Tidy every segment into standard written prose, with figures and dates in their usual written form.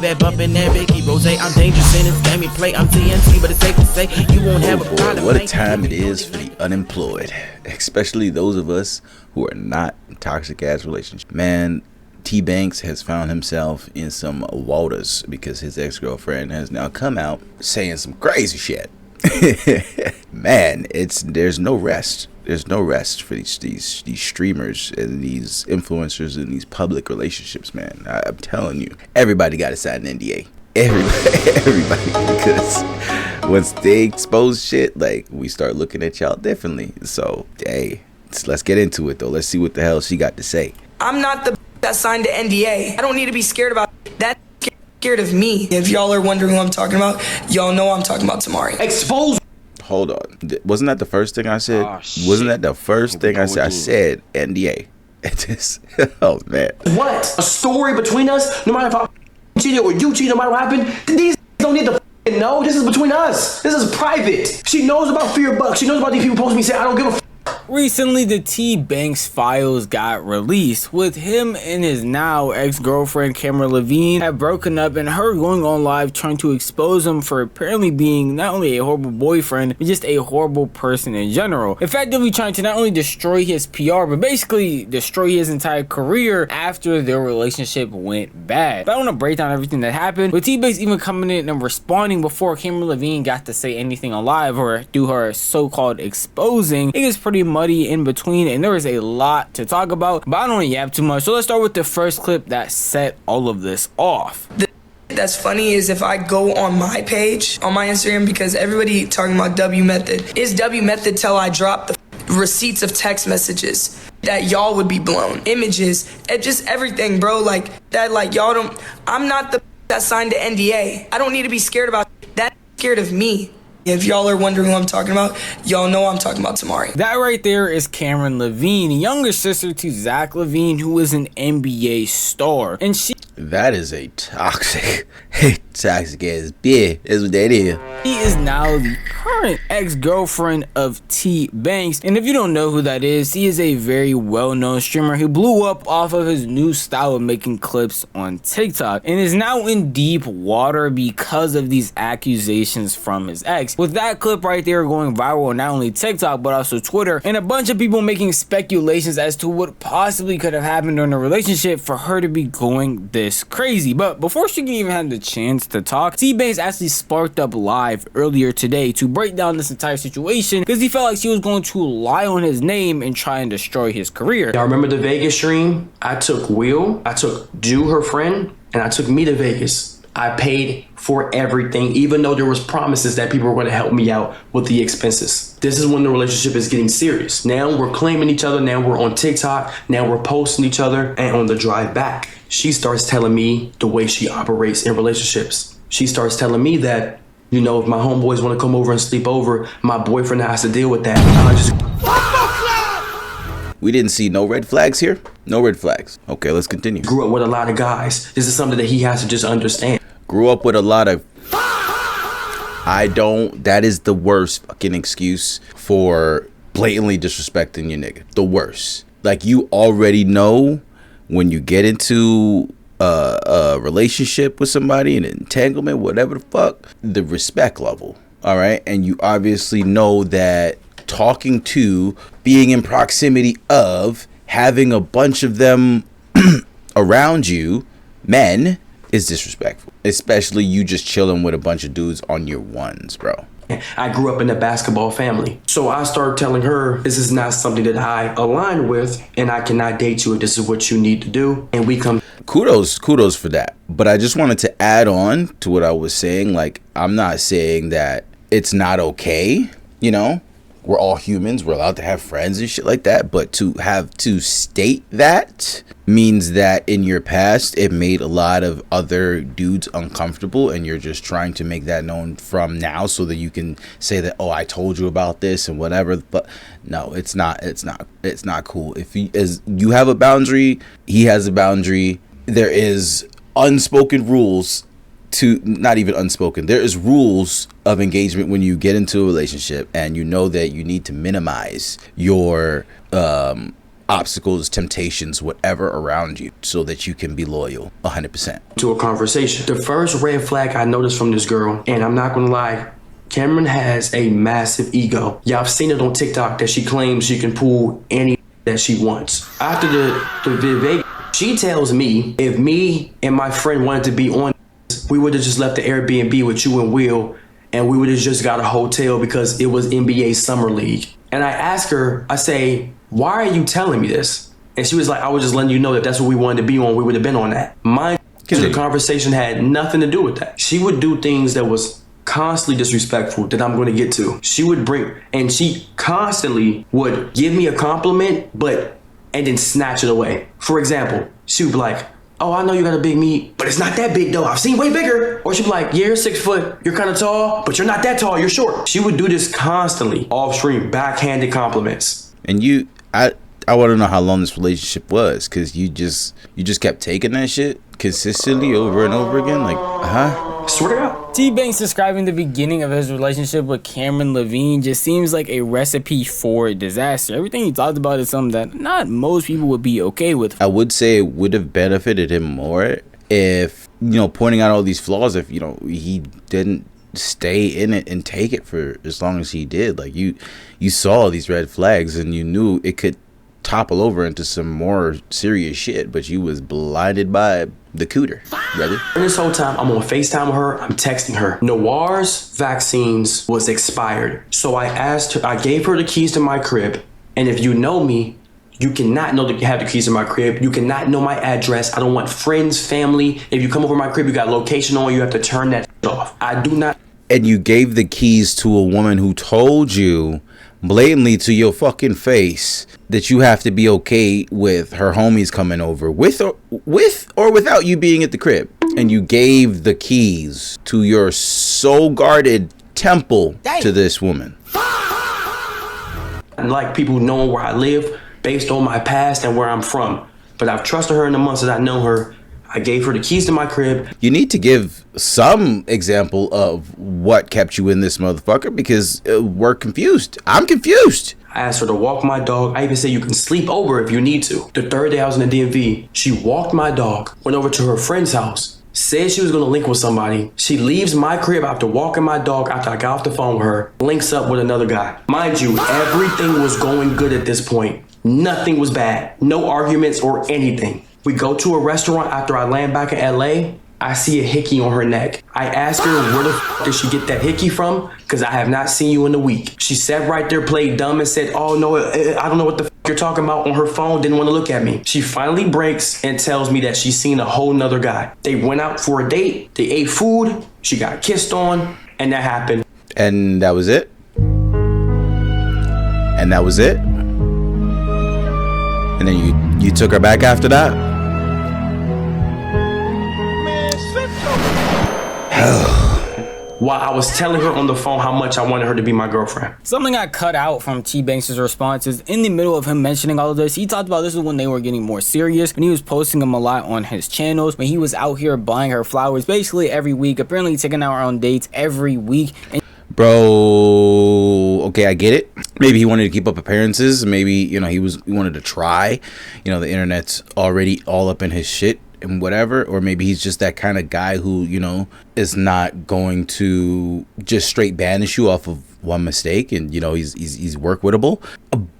That bumping that Ricky Rose, I'm dangerous in this game you play. I'm TNT, but it's safe to say you won't have a problem. What a time it is for the unemployed, especially those of us who are not in toxic ass relationships. Man, TBvnks has found himself in some waters because his ex-girlfriend has now come out saying some crazy shit. Man, there's no rest. There's no rest for these streamers and these influencers and these public relationships, man. I'm telling you, everybody got to sign an NDA. Everybody, because once they expose shit, like, we start looking at y'all differently. So, hey, let's get into it though. Let's see what the hell she got to say. I'm not the that signed the NDA. I don't need to be scared about that. Scared of me. If y'all are wondering who I'm talking about, y'all know I'm talking about Tamari. Expose. Hold on. Wasn't that the first thing I said? Wasn't that the first thing I said? I said NDA. Oh, man. What? A story between us? No matter if I cheated or you cheated, no matter what happened, these don't need to know. This is between us. This is private. She knows about Fear Bucks. She knows about these people posting me saying I don't give a Recently, the TBvnks files got released, with him and his now ex-girlfriend Cameron Levine have broken up and her going on live trying to expose him for apparently being not only a horrible boyfriend, but just a horrible person in general. Effectively trying to not only destroy his PR, but basically destroy his entire career after their relationship went bad. But I want to break down everything that happened, with TBvnks even coming in and responding before Cameron Levine got to say anything on live or do her so-called exposing. It is pretty muddy in between and there is a lot to talk about, but I don't want to yap too much, so let's start with the first clip that set all of this off. That's funny is if I go on my page on my Instagram, because everybody talking about W Method, is W Method till I drop the receipts of text messages that y'all would be blown, images, and just everything, bro, like that, like y'all don't. I'm not the that signed the NDA. I don't need to be scared about that. Scared of me. If y'all are wondering who I'm talking about, y'all know I'm talking about Tamari. That right there is Cameron Levine, younger sister to Zach Levine, who is an NBA star. And that is a toxic ass bitch. That's what that is. She is now the current ex-girlfriend of TBvnks. And if you don't know who that is, he is a very well-known streamer who blew up off of his new style of making clips on TikTok and is now in deep water because of these accusations from his ex. With that clip right there going viral on not only TikTok but also Twitter, and a bunch of people making speculations as to what possibly could have happened during the relationship for her to be going this crazy. But before she can even have the chance to talk, TBvnks actually sparked up live earlier today to break down this entire situation because he felt like she was going to lie on his name and try and destroy his career. Y'all remember the Vegas stream? I took Will, I took Jew, her friend, and I took me to Vegas. I paid for everything, even though there was promises that people were going to help me out with the expenses. This is when the relationship is getting serious. Now we're claiming each other. Now we're on TikTok. Now we're posting each other. And on the drive back, she starts telling me the way she operates in relationships. She starts telling me that, you know, if my homeboys want to come over and sleep over, my boyfriend has to deal with that. We didn't see no red flags here. No red flags. Okay, let's continue. Grew up with a lot of guys. This is something that he has to just understand. Grew up with a lot of... That is the worst fucking excuse for blatantly disrespecting your nigga. The worst. Like, you already know when you get into a relationship with somebody, an entanglement, whatever the fuck, the respect level. All right? And you obviously know that talking to, being in proximity of, having a bunch of them around you, men, is disrespectful. Especially you just chilling with a bunch of dudes on your ones, bro. I grew up in a basketball family. So I started telling her, this is not something that I align with and I cannot date you. This is what you need to do. And we come. Kudos for that. But I just wanted to add on to what I was saying. Like, I'm not saying that it's not okay, you know? We're all humans. We're allowed to have friends and shit like that. But to have to state that means that in your past, it made a lot of other dudes uncomfortable. And you're just trying to make that known from now so that you can say that, oh, I told you about this and whatever. But no, it's not cool. If you have a boundary, he has a boundary. There is unspoken rules to, not even unspoken, there is rules of engagement when you get into a relationship and you know that you need to minimize your obstacles, temptations, whatever around you so that you can be loyal 100%. To a conversation. The first red flag I noticed from this girl, and I'm not gonna lie, Cameron has a massive ego. Yeah, I've seen it on TikTok that she claims she can pull any that she wants. After the Vegas, she tells me if me and my friend wanted to be on, we would have just left the Airbnb with you and Will, and we would have just got a hotel because it was NBA Summer League. And I asked her, I say, why are you telling me this? And she was like, I was just letting you know that that's what we wanted to be on. We would have been on that. The conversation had nothing to do with that. She would do things that was constantly disrespectful that I'm going to get to. She would and she constantly would give me a compliment, and then snatch it away. For example, she would be like, oh, I know you got a big meat, but it's not that big though. I've seen way bigger. Or she'd be like, yeah, you're 6 foot. You're kind of tall, but you're not that tall. You're short. She would do this constantly, off stream, backhanded compliments. And I want to know how long this relationship was, because you just kept taking that shit consistently over and over again. Like, Swear to God. TBvnks describing the beginning of his relationship with Cameron Levine just seems like a recipe for disaster. Everything he talked about is something that not most people would be okay with. I would say it would have benefited him more if, pointing out all these flaws, if, he didn't stay in it and take it for as long as he did. Like, you saw these red flags and you knew it could topple over into some more serious shit, but you was blinded by the cooter, brother. This whole time, I'm on FaceTime with her, I'm texting her. Noir's vaccines was expired. So I gave her the keys to my crib, and if you know me, you cannot know that you have the keys to my crib. You cannot know my address. I don't want friends, family. If you come over my crib, you got location on, you have to turn that off. I do not. And you gave the keys to a woman who told you blatantly to your fucking face that you have to be okay with her homies coming over with or without you being at the crib. And you gave the keys to your so guarded temple to this woman. I like people knowing where I live based on my past and where I'm from. But I've trusted her in the months that I know her. I gave her the keys to my crib. You need to give some example of what kept you in this motherfucker, because we're confused. I'm confused. I asked her to walk my dog. I even said you can sleep over if you need to. The third day I was in the DMV, she walked my dog, went over to her friend's house, said she was going to link with somebody. She leaves my crib after walking my dog after I got off the phone with her, links up with another guy. Mind you, everything was going good at this point. Nothing was bad. No arguments or anything. We go to a restaurant after I land back in LA. I see a hickey on her neck. I asked her, where the f did she get that hickey from? Because I have not seen you in a week. She sat right there, played dumb, and said, oh no, I don't know what the f you're talking about, on her phone, didn't want to look at me. She finally breaks and tells me that she's seen a whole nother guy. They went out for a date, they ate food, she got kissed on, and that happened. And that was it? And that was it? And then you took her back after that? While I was telling her on the phone how much I wanted her to be my girlfriend. Something I cut out from TBvnks' response is in the middle of him mentioning all of this, he talked about this is when they were getting more serious, and he was posting them a lot on his channels, when he was out here buying her flowers basically every week, apparently taking out on dates every week. And bro, okay, I get it. Maybe he wanted to keep up appearances. Maybe, he wanted to try. The internet's already all up in his shit and whatever. Or maybe he's just that kind of guy who, is not going to just straight banish you off of one mistake, and he's work wittable.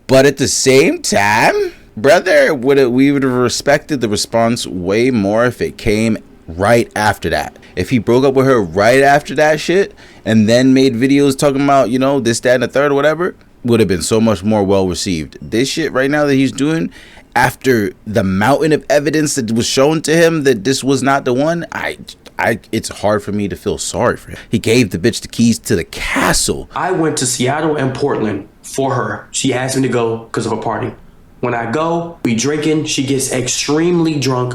But at the same time, brother, we would have respected the response way more if it came right after that. If he broke up with her right after that shit and then made videos talking about, this, that, and the third or whatever, would have been so much more well received. This shit right now that he's doing, after the mountain of evidence that was shown to him that this was not the one, it's hard for me to feel sorry for him. He gave the bitch the keys to the castle. I went to Seattle and Portland for her. She asked me to go because of a party. When I go, we drinking. She gets extremely drunk.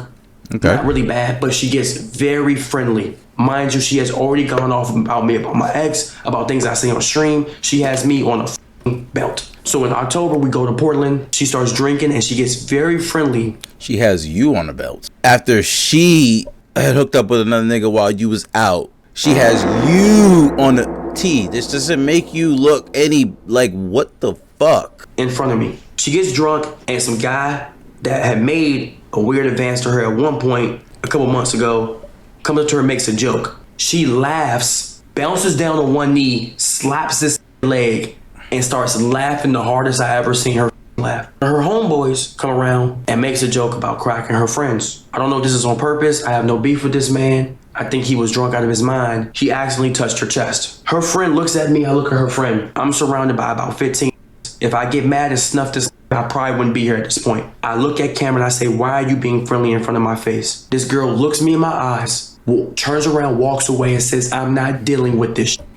Okay. Not really bad, but she gets very friendly. Mind you, she has already gone off about me, about my ex, about things I say on stream. She has me on a belt. So in October, we go to Portland. She starts drinking and she gets very friendly. She has you on a belt. After she had hooked up with another nigga while you was out, she has you on the T. This doesn't make you look any like what the fuck. In front of me. She gets drunk, and some guy that had made a weird advance to her at one point a couple months ago comes up to her and makes a joke. She laughs, bounces down on one knee, slaps his leg, and starts laughing the hardest I ever seen her laugh. Her homeboys come around and makes a joke about cracking her friends. I don't know if this is on purpose. I have no beef with this man. I think he was drunk out of his mind. She accidentally touched her chest. Her friend looks at me, I look at her friend. I'm surrounded by about 15. If I get mad and snuff this, I probably wouldn't be here at this point. I look at Cameron and I say, why are you being friendly in front of my face? This girl looks me in my eyes, turns around, walks away and says, I'm not dealing with this and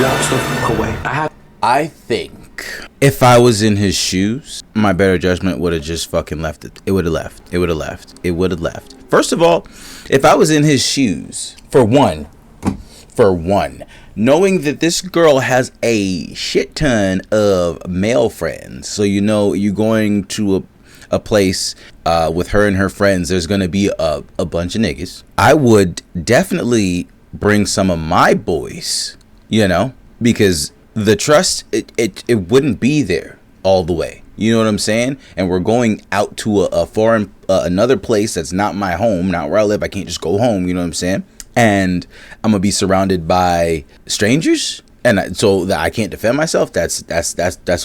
walks the fuck away. I think if I was in his shoes, my better judgment would have just fucking left it. It would have left. It would have left. It would have left. First of all, if I was in his shoes, for one, knowing that this girl has a shit ton of male friends, so you know you're going to a place with her and her friends, there's going to be a bunch of niggas. I would definitely bring some of my boys, you know, because the trust, it wouldn't be there all the way. You know what I'm saying? And we're going out to a foreign, another place that's not my home, not where I live. I can't just go home. You know what I'm saying? And I'm gonna be surrounded by strangers, and so that I can't defend myself. That's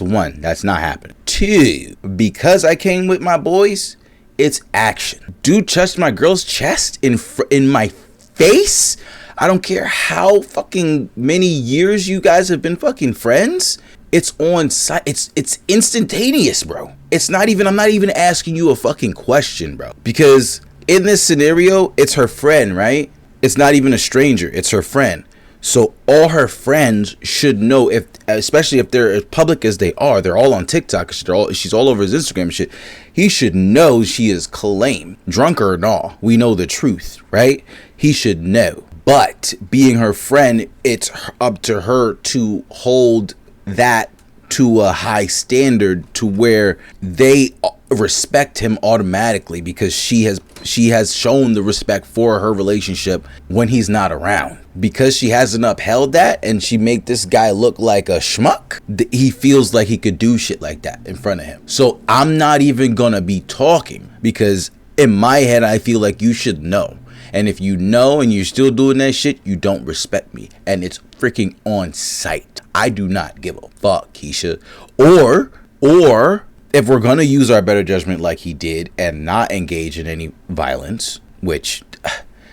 one. That's not happening. Two, because I came with my boys, it's action. Dude touched my girl's chest in my face. I don't care how fucking many years you guys have been fucking friends. It's on site. It's instantaneous, bro. It's not even, I'm not even asking you a fucking question, bro. Because in this scenario, it's her friend, right? It's not even a stranger. It's her friend. So all her friends should know, if, especially if they're as public as they are, they're all on TikTok. She's all over his Instagram and shit. He should know she is claimed, drunk or not. We know the truth, right? He should know. But being her friend, it's up to her to hold that to a high standard to where they respect him automatically, because she has shown the respect for her relationship when he's not around. Because she hasn't upheld that and she make this guy look like a schmuck, he feels like he could do shit like that in front of him. So I'm not even gonna be talking, because in my head I feel like you should know. And if you know and you're still doing that shit, you don't respect me. And it's freaking on sight. I do not give a fuck, Keisha. Or if we're going to use our better judgment like he did and not engage in any violence, which,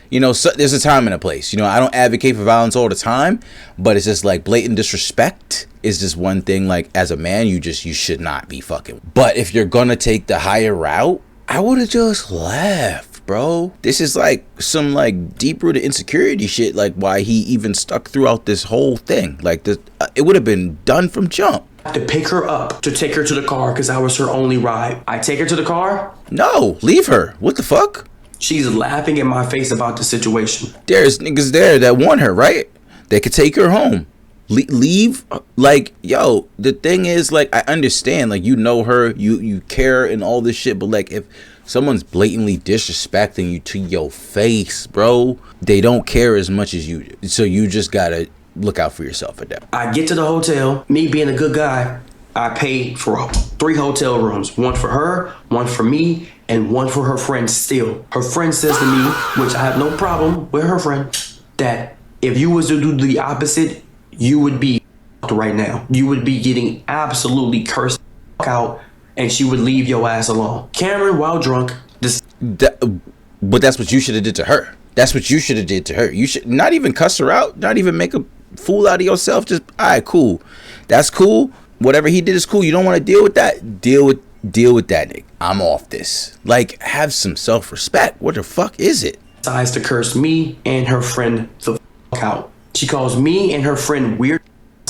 you know, so there's a time and a place. You know, I don't advocate for violence all the time, but it's just like blatant disrespect is just one thing. Like, as a man, you should not be fucking. But if you're going to take the higher route, I would have just left. Bro, this is like some like deep-rooted insecurity shit, like why he even stuck throughout this whole thing. Like this, it would have been done from jump. To pick her up, to take her to the car, because I was her only ride. I take her to the car. No, leave her. What the fuck? She's laughing in my face about the situation. There's niggas there that want her, right? They could take her home. Leave, like, yo, the thing is, like, I understand, like, you know her, you care and all this shit, but like, if someone's blatantly disrespecting you to your face, bro, they don't care as much as you do. So you just gotta look out for yourself at that. I get to the hotel, me being a good guy, I paid for 3 hotel rooms, one for her, one for me, and one for her friend still. Her friend says to me, which I have no problem with her friend, that if you was to do the opposite, you would be right now. You would be getting absolutely cursed out, and she would leave your ass alone. Cameron, while drunk, but that's what you should have did to her. That's what you should have did to her. You should not even cuss her out, not even make a fool out of yourself. Just, all right, cool. That's cool. Whatever he did is cool. You don't want to deal with that? Deal with that nigga. I'm off this. Like, have some self-respect. What the fuck is it? Decides to curse me and her friend the fuck out. She calls me and her friend weird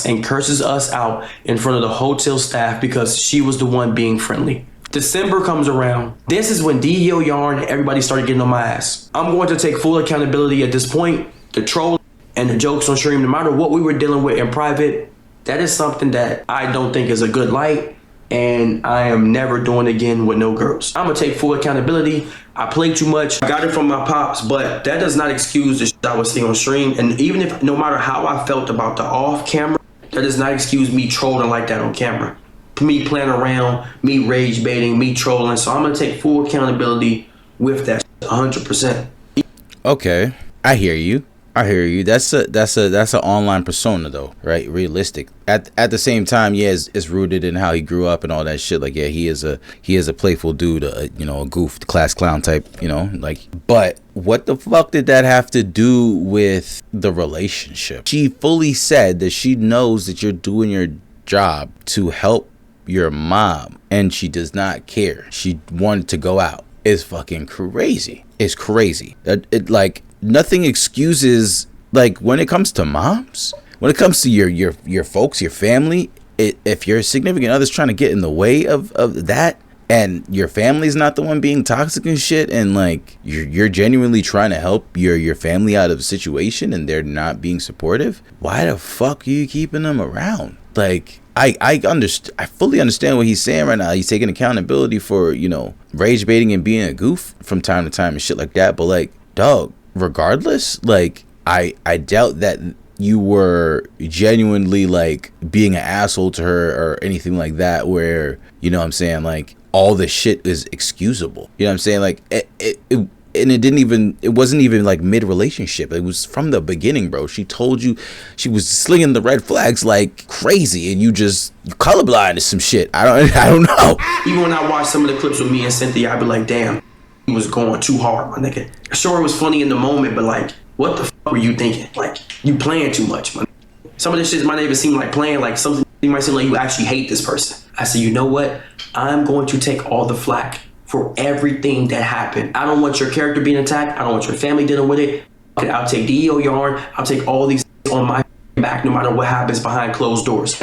and curses us out in front of the hotel staff because she was the one being friendly. December comes around. This is when D.O. Yarn and everybody started getting on my ass. I'm going to take full accountability at this point. The troll and the jokes on stream, no matter what we were dealing with in private, that is something that I don't think is a good light, and I am never doing again with no girls. I'm gonna take full accountability. I played too much. I got it from my pops, but that does not excuse the shit I was seeing on stream. And even if, no matter how I felt about the off camera, that does not excuse me trolling like that on camera. me playing around, me rage baiting, me trolling. So I'm gonna take full accountability with that 100%. Okay, I hear you. That's an online persona though, right? Realistic. At the same time, yeah, it's rooted in how he grew up and all that shit. Like, yeah, he is a playful dude, a goof, class clown type, like. But what the fuck did that have to do with the relationship? She fully said that she knows that you're doing your job to help your mom, and she does not care. She wanted to go out. It's fucking crazy. It's crazy. It like. Nothing excuses, like, when it comes to moms, when it comes to your folks, your family, if your significant other's trying to get in the way of that, and your family's not the one being toxic and shit, and like you're genuinely trying to help your family out of a situation and they're not being supportive, why the fuck are you keeping them around? Like, I fully understand what he's saying right now. He's taking accountability for, rage baiting and being a goof from time to time and shit like that, but like, dog, regardless, like, I doubt that you were genuinely like being an asshole to her or anything like that, where, what I'm saying, like, all the shit is excusable. You know what I'm saying? Like, it wasn't even like mid relationship. It was from the beginning, bro. She told you she was slinging the red flags like crazy, and you colorblind to some shit. I don't know. Even when I watch some of the clips with me and Cynthia, I'd be like, damn, he was going too hard, my nigga. Sure, it was funny in the moment, but like, what the fuck were you thinking? Like, you playing too much, man. Some of this shit might even seem like playing, like something you might seem like you actually hate this person. I said, you know what? I'm going to take all the flack for everything that happened. I don't want your character being attacked. I don't want your family dealing with it. I'll take DEO yarn. I'll take all these on my back, no matter what happens behind closed doors.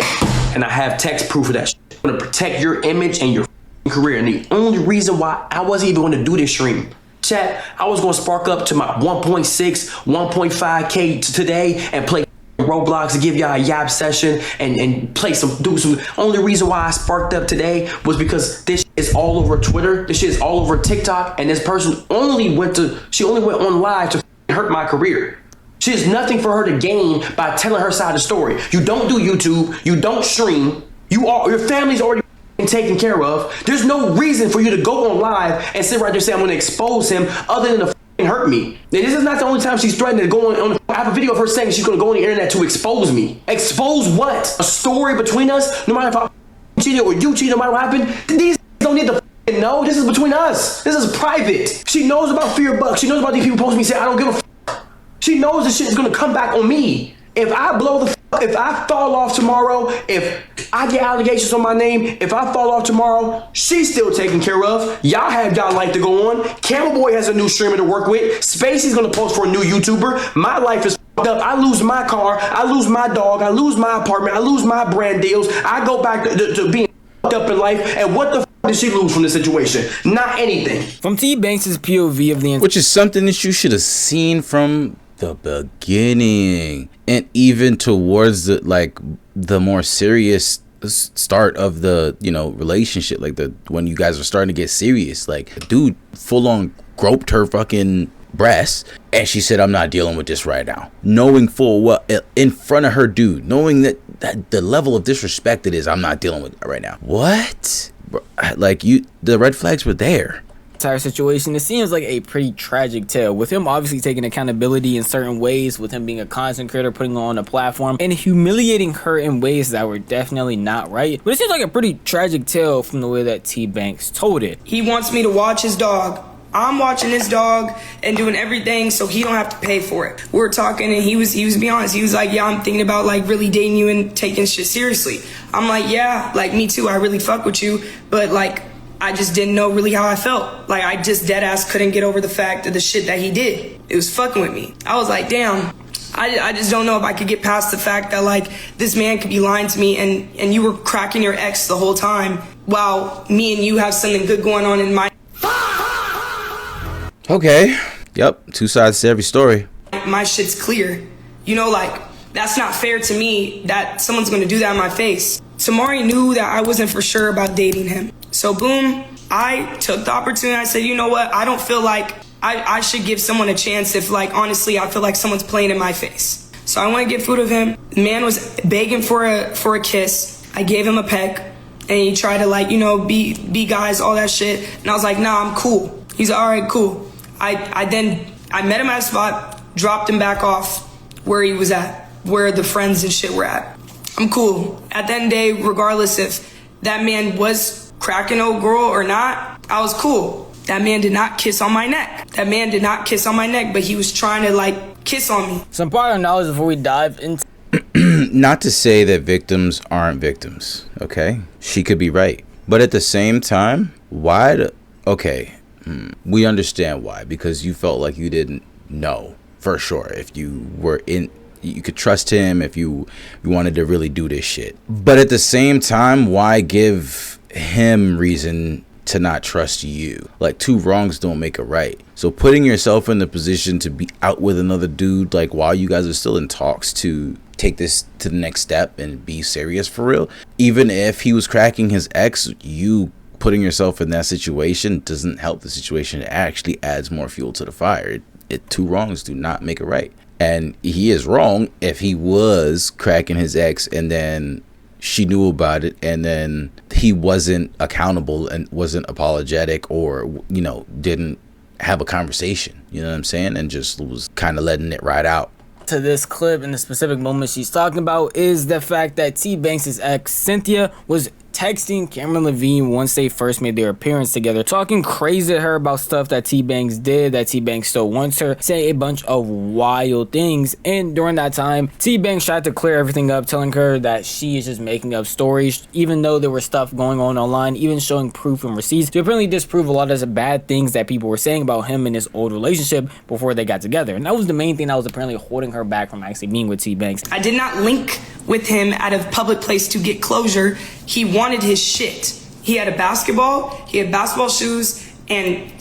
And I have text proof of that shit. I'm gonna protect your image and your career. And the only reason why I wasn't even going to do this stream, chat, I was going to spark up to my 1.6, 1.5K today and play Roblox to give y'all a yap session and play do some. Only reason why I sparked up today was because this shit is all over Twitter, this shit is all over TikTok, and this person only went on live to hurt my career. She has nothing for her to gain by telling her side of the story. You don't do YouTube, you don't stream, your family's already taken care of. There's no reason for you to go on live and sit right there and say I'm going to expose him other than to hurt me. And this is not the only time she's threatened to go on. I have a video of her saying she's going to go on the internet to expose me. Expose what? A story between us? No matter if I cheated or you cheated, no matter what happened, these don't need to know. This is between us. This is private. She knows about Fear Buck. She knows about these people posting me saying I don't give a f. She knows this shit is going to come back on me. If I blow the if I fall off tomorrow, if I get allegations on my name, if I fall off tomorrow, she's still taken care of. Y'all have y'all life to go on. Camel Boy has a new streamer to work with. Spacey's gonna post for a new YouTuber. My life is fucked up. I lose my car. I lose my dog. I lose my apartment. I lose my brand deals. I go back to being fucked up in life. And what the did she lose from this situation? Not anything. From TBvnks' POV of the which is something that you should have seen from the beginning, and even towards the more serious start of the relationship, like when you guys are starting to get serious, like the dude full on groped her fucking breasts and she said I'm not dealing with this right now, knowing full well in front of her dude, knowing that the level of disrespect it is, I'm not dealing with it right now. What? Like, the red flags were there. Entire situation, it seems like a pretty tragic tale, with him obviously taking accountability in certain ways, with him being a content creator, putting on a platform and humiliating her in ways that were definitely not right. But it seems like a pretty tragic tale from the way that TBvnks told it. He wants me to watch his dog. I'm watching his dog and doing everything so he don't have to pay for it. We were talking and he was being honest. He was like, yeah, I'm thinking about like really dating you and taking shit seriously. I'm like, yeah, like me too. I really fuck with you, but like I just didn't know really how I felt. Like, I just dead ass couldn't get over the fact of the shit that he did. It was fucking with me. I was like, damn, I just don't know if I could get past the fact that like this man could be lying to me and you were cracking your ex the whole time while me and you have something good going on in my... Okay. Yep. Two sides to every story. My shit's clear. Like, that's not fair to me that someone's gonna do that in my face. Tamari knew that I wasn't for sure about dating him. So boom, I took the opportunity. I said, you know what? I don't feel like I should give someone a chance if, like, honestly, I feel like someone's playing in my face. So I want to get food of him. The man was begging for a kiss. I gave him a peck. and he tried to like, you know, be guys, all that shit. And I was like, nah, I'm cool. He's like, all right, cool. I met him at a spot, dropped him back off where he was at, where the friends and shit were at. I'm cool. At the end of the day, regardless if that man was cracking old girl or not, I was cool. That man did not kiss on my neck. That man did not kiss on my neck, but he was trying to like kiss on me. Some prior knowledge before we dive into. Not to say that victims aren't victims, okay? She could be right. But at the same time, we understand why. Because you felt like you didn't know for sure if you were in, you could trust him, if you wanted to really do this shit. But at the same time, why give him reason to not trust you? Like, two wrongs don't make a right. So putting yourself in the position to be out with another dude, like while you guys are still in talks to take this to the next step and be serious for real, even if he was cracking his ex, you putting yourself in that situation doesn't help the situation. It actually adds more fuel to the fire. Two wrongs do not make a right. And he is wrong if he was cracking his ex and then she knew about it and then he wasn't accountable and wasn't apologetic, or, you know, didn't have a conversation, you know what I'm saying, and just was kind of letting it ride out. To this clip, and the specific moment she's talking about is the fact that T-Banks' ex Cynthia was texting Cameron Levine once they first made their appearance together, talking crazy to her about stuff that T-Banks did, that T-Banks still wants her, saying a bunch of wild things. And during that time, T-Banks tried to clear everything up, telling her that she is just making up stories, even though there was stuff going on online, even showing proof and receipts to apparently disprove a lot of the bad things that people were saying about him and his old relationship before they got together. And that was the main thing that was apparently holding her back from actually being with T-Banks. I did not link with him at a public place to get closure. He wanted his shit. He had basketball shoes and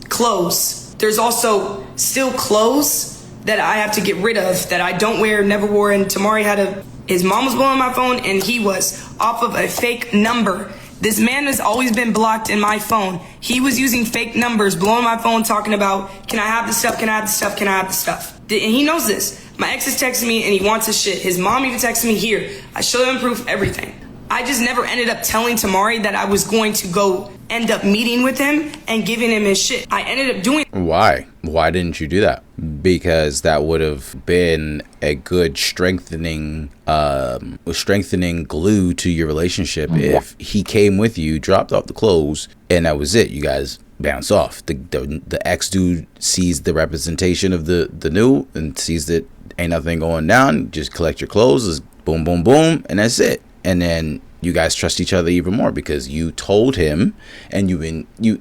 clothes. There's also still clothes that I have to get rid of that I don't wear, never wore. And Tamari his mom was blowing my phone and he was off of a fake number. This man has always been blocked in my phone. He was using fake numbers, blowing my phone, talking about, can I have the stuff? Can I have the stuff? Can I have the stuff? And he knows this. My ex is texting me and he wants his shit. His mom even texted me here. I showed him proof, everything. I just never ended up telling Tamari that I was going to go end up meeting with him and giving him his shit. I ended up doing. Why didn't you do that? Because that would have been a good strengthening glue to your relationship. If he came with you, dropped off the clothes, and that was it, you guys bounce off. The ex dude sees the representation of the new and sees that ain't nothing going down. Just collect your clothes, just boom, boom, boom, and that's it. And then you guys trust each other even more because you told him and you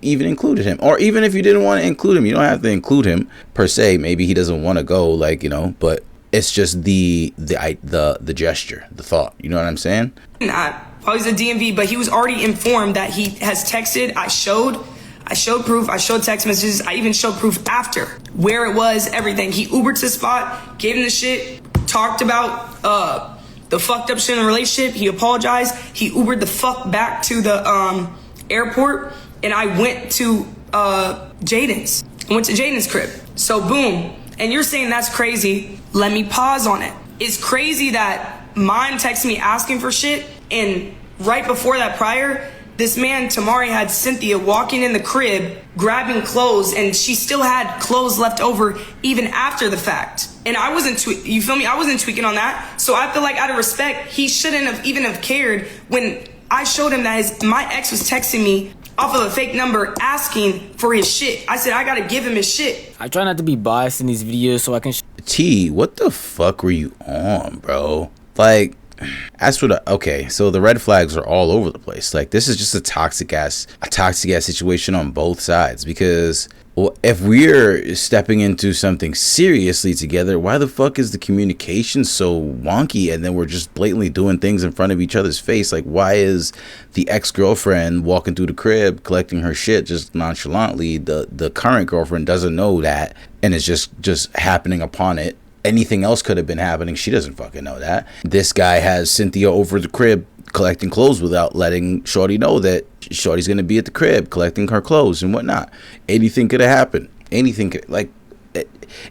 even included him. Or even if you didn't want to include him, you don't have to include him per se. Maybe he doesn't want to go, like, you know, but it's just the gesture, the thought. You know what I'm saying? Not always a DMV, but he was already informed that he has texted. I showed proof. I showed text messages. I even showed proof after where it was, everything. He Ubered to the spot, gave him the shit, talked about the fucked up shit in the relationship. He apologized. He Ubered the fuck back to the airport, and I went to Jaden's. I went to Jaden's crib. So boom. And you're saying that's crazy. Let me pause on it. It's crazy that mine texted me asking for shit, and right before that prior, this man, Tamari, had Cynthia walking in the crib, grabbing clothes, and she still had clothes left over even after the fact. And I wasn't, you feel me? I wasn't tweaking on that. So I feel like out of respect, he shouldn't have even have cared when I showed him that my ex was texting me off of a fake number asking for his shit. I said, I gotta give him his shit. I try not to be biased in these videos so I can T, what the fuck were you on, bro? Like, as for okay, so the red flags are all over the place. Like, this is just a toxic ass situation on both sides. Because, well, if we're stepping into something seriously together, why the fuck is the communication so wonky and then we're just blatantly doing things in front of each other's face? Like, why is the ex-girlfriend walking through the crib collecting her shit just nonchalantly? The current girlfriend doesn't know that and it's just happening upon it. Anything else could have been happening. She doesn't fucking know that. This guy has Cynthia over the crib collecting clothes without letting Shorty know that Shorty's gonna be at the crib collecting her clothes and whatnot. Anything could have happened. Anything could, like,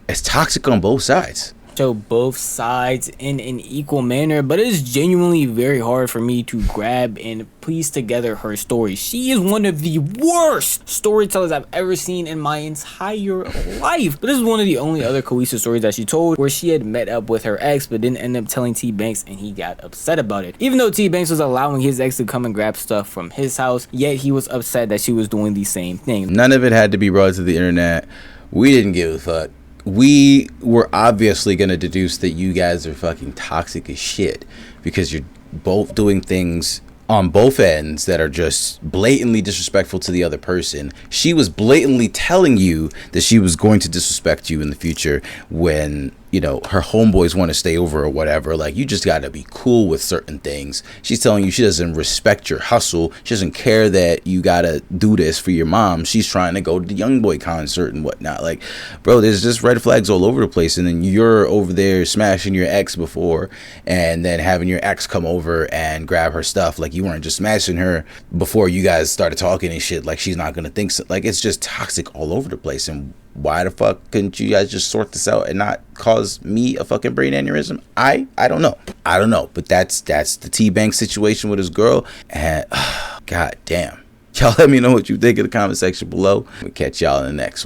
it's toxic on both sides. portray both sides in an equal manner, but it is genuinely very hard for me to grab and piece together her story. She is one of the worst storytellers I've ever seen in my entire life. But this is one of the only other cohesive stories that she told, where she had met up with her ex but didn't end up telling TBvnks, and he got upset about it. Even though TBvnks was allowing his ex to come and grab stuff from his house, yet he was upset that she was doing the same thing. None of it had to be brought to the internet. We didn't give a fuck. We were obviously going to deduce that you guys are fucking toxic as shit because you're both doing things on both ends that are just blatantly disrespectful to the other person. She was blatantly telling you that she was going to disrespect you in the future when, you know, her homeboys want to stay over or whatever. Like, you just got to be cool with certain things. She's telling you she doesn't respect your hustle. She doesn't care that you got to do this for your mom. She's trying to go to the Young Boy concert and whatnot. Like, bro, there's just red flags all over the place. And then you're over there smashing your ex before and then having your ex come over and grab her stuff. Like, you weren't just smashing her before you guys started talking and shit. Like, she's not going to think so. Like, it's just toxic all over the place. And why the fuck couldn't you guys just sort this out and not cause me a fucking brain aneurysm? I don't know. But that's the TBvnks situation with his girl. And god damn. Y'all let me know what you think in the comment section below. We'll catch y'all in the next one.